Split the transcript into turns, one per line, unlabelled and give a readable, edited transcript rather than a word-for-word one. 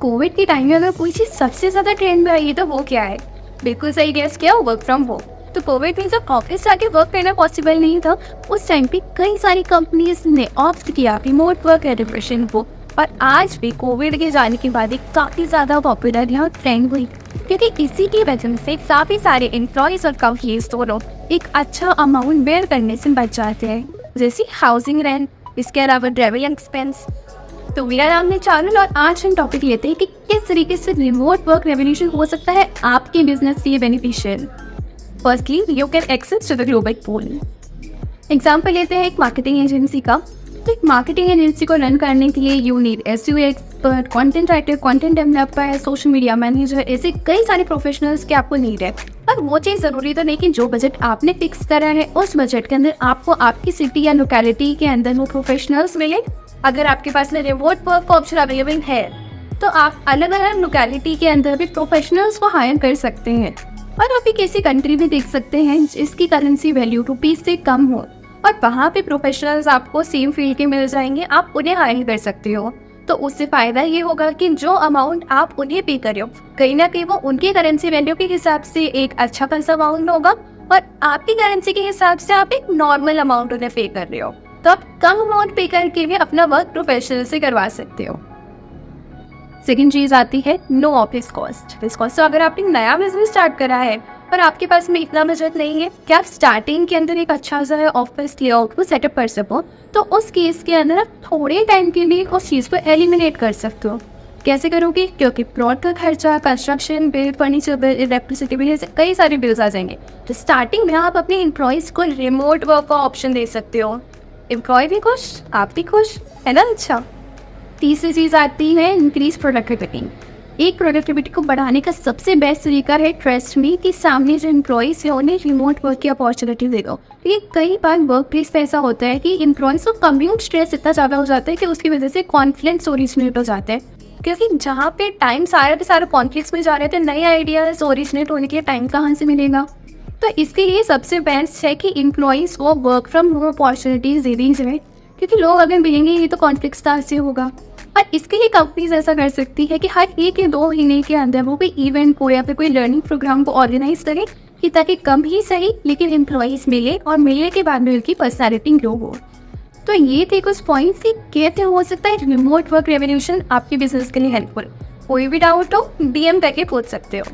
Covid के time में अगर कोई चीज़ सबसे ज़्यादा ट्रेंड में आई है तो वो क्या है? बिल्कुल सही गेस किया, वर्क फ्रॉम होम। तो कोविड में जब ऑफिस जाके वर्क करना पॉसिबल नहीं था, उस टाइम पे कई सारी कंपनीज ने ऑप्ट किया रिमोट वर्क एडमिशन को। और आज भी कोविड के जाने के बाद एक काफ़ी ज़्यादा पॉपुलर यहाँ ट्रेंड हुई, क्योंकि इसी की वजह से काफ़ी सारे एम्प्लॉयज़ और कंपनीज दोनों एक अच्छा अमाउंट बेयर करने से बच जाते हैं, जैसे हाउसिंग रेंट, इसके अलावा ट्रैवल एक्सपेंस। तो मेरा नाम है चारुल और आज हम टॉपिक लेते हैं कि किस तरीके से रिमोट वर्क रेवोल्यूशन हो सकता है आपके बिजनेस के लिए beneficial. Firstly, you can access to the global pool. Example लेते हैं एक मार्केटिंग एजेंसी का। तो एक मार्केटिंग एजेंसी को रन करने के लिए you need SEO expert, content writer, content developer, social media manager, ऐसे कई सारे प्रोफेशनल्स के आपको नीड है। पर वो चीज़ ज़रूरी तो नहीं कि जो बजट आपने फिक्स करा है उस बजट के अंदर आपको आपकी सिटी या लोकेलिटी के अंदर वो प्रोफेशनल्स मिले। अगर आपके पास में रिमोट वर्क का ऑप्शन अवेलेबल है तो आप अलग अलग लोकेलिटी के अंदर भी प्रोफेशनल्स को हायर कर सकते हैं। और आप भी किसी कंट्री में देख सकते हैं जिसकी करेंसी वैल्यू रुपीज़ से कम हो और वहाँ पे प्रोफेशनल्स आपको सेम फील्ड के मिल जाएंगे, आप उन्हें हायर कर सकते हो। तो उससे फ़ायदा ये होगा कि जो अमाउंट आप उन्हें पे कर रहे हो कहीं ना कहीं वो उनकी करेंसी वैल्यू के हिसाब से एक अच्छा खासा अमाउंट होगा और आपकी करेंसी के हिसाब से आप एक नॉर्मल अमाउंट उन्हें पे कर रहे हो। तो आप कम अमाउंट पे करके भी अपना वर्क प्रोफेशनल से करवा सकते हो। सेकेंड चीज़ आती है नो ऑफिस कॉस्ट। तो अगर आपने नया बिजनेस स्टार्ट करा है पर आपके पास में इतना बजट नहीं है कि आप स्टार्टिंग के अंदर एक अच्छा सा ऑफिस लेआउट को सेटअप कर सको, तो उस केस के अंदर आप थोड़े टाइम के लिए उस चीज़ को एलिमिनेट कर सकते हो। कैसे करोगे? क्योंकि प्लॉट का खर्चा, construction bill, furniture bill, electricity bill, ऐसे कई सारे बिल्स आ जाएंगे। तो स्टार्टिंग में आप अपने एम्प्लॉयज़ को रिमोट वर्क का ऑप्शन दे सकते हो। एम्प्लॉय भी खुश, आप भी खुश, है ना? अच्छा, तीसरी चीज़ आती है इंक्रीज प्रोडक्टिविटी। एक प्रोडक्टिविटी को बढ़ाने का सबसे बेस्ट तरीका है ट्रस्ट मी कि सामने जो एम्प्लॉयज़ है उन्हें रिमोट वर्क की अपॉर्चुनिटी दे दो। क्योंकि कई बार वर्क प्लेस पे ऐसा होता है कि एम्प्लॉयज़ को कम्यूट स्ट्रेस इतना ज़्यादा हो जाता है कि उसकी वजह से कॉन्फ्लिक्ट्स ओरिजिनेट हो जाते हैं। क्योंकि जहाँ पे टाइम सारे के सारे कॉन्फ्लिक्ट्स में जा रहे थे, नए आइडियाज़ ओरिजिनेट होने के लिए टाइम कहाँ से मिलेगा? तो इसके लिए सबसे बेस्ट है कि एम्प्लॉयज़ को वर्क फ्रॉम होम अपॉर्चुनिटीज़ दे दी जाए, क्योंकि लोग अगर मिलेंगे ये तो कॉन्फ्लिक्ट स्टार से होगा। और इसके लिए कंपनीज ऐसा कर सकती है कि हर 1 या 2 महीने के अंदर वो कोई इवेंट को या फिर कोई लर्निंग प्रोग्राम को ऑर्गेनाइज करे कि ताकि कम ही सही लेकिन एम्प्लॉयज़ मिले और मिलने के बाद में उनकी पर्सनैलिटी ग्रो हो। तो ये थे कुछ पॉइंट्स कि कैसे हो सकता है रिमोट वर्क रेवोल्यूशन आपके बिजनेस के लिए हेल्पफुल। कोई भी डाउट हो DM करके पूछ सकते हो।